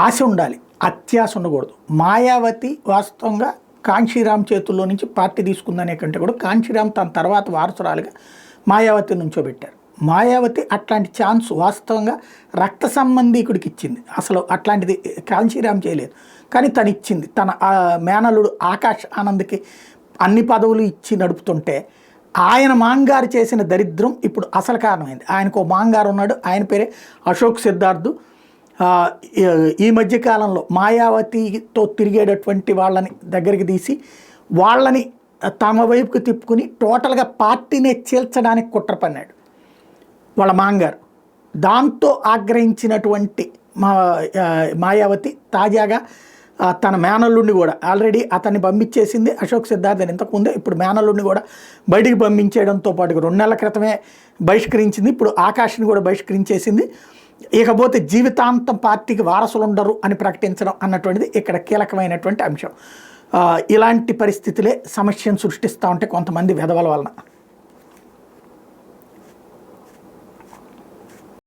ఆశ ఉండాలి, అత్యాశ ఉండకూడదు. మాయావతి వాస్తవంగా కాంశీరామ్ చేతుల్లో నుంచి పార్టీ తీసుకుందనే కంటే కూడా కాంశీరామ్ తన తర్వాత వారసురాలుగా మాయావతి నుంచోబెట్టారు. మాయావతి అట్లాంటి ఛాన్స్ వాస్తవంగా రక్త సంబంధీకుడికి ఇచ్చింది. అసలు అట్లాంటిది కాంశీరామ్ చేయలేదు, కానీ తను ఇచ్చింది. తన మేనలుడు ఆకాష్ ఆనంద్కి అన్ని పదవులు ఇచ్చి నడుపుతుంటే ఆయన మాంగారు చేసిన దరిద్రం ఇప్పుడు అసలు కారణమైంది. ఆయనకు మాంగారు ఉన్నాడు, ఆయన పేరే అశోక్ సిద్ధార్థ్. ఈ మధ్యకాలంలో మాయావతితో తిరిగేటటువంటి వాళ్ళని దగ్గరికి తీసి వాళ్ళని తమ వైపుకి తిప్పుకుని టోటల్గా పార్టీనే చీల్చడానికి కుట్ర పన్నాడు వాళ్ళ మాంగారు. దాంతో ఆగ్రహించినటువంటి మాయావతి తాజాగా తన మేనల్లుండి కూడా ఆల్రెడీ అతన్ని పంపించేసింది. అశోక్ సిద్ధార్థని ఇంతకుముందే, ఇప్పుడు మేనల్లుండి కూడా బయటికి పంపించేయడంతో పాటు 2 నెలల క్రితమే బహిష్కరించింది. ఇప్పుడు ఆకాష్ని కూడా బహిష్కరించేసింది. ఇకపోతే జీవితాంతం పార్టీకి వారసులు ఉండరు అని ప్రకటించడం అన్నటువంటిది ఇక్కడ కీలకమైనటువంటి అంశం. ఇలాంటి పరిస్థితులే సమస్యను సృష్టిస్తూ ఉంటే కొంతమంది వెధవల వలన.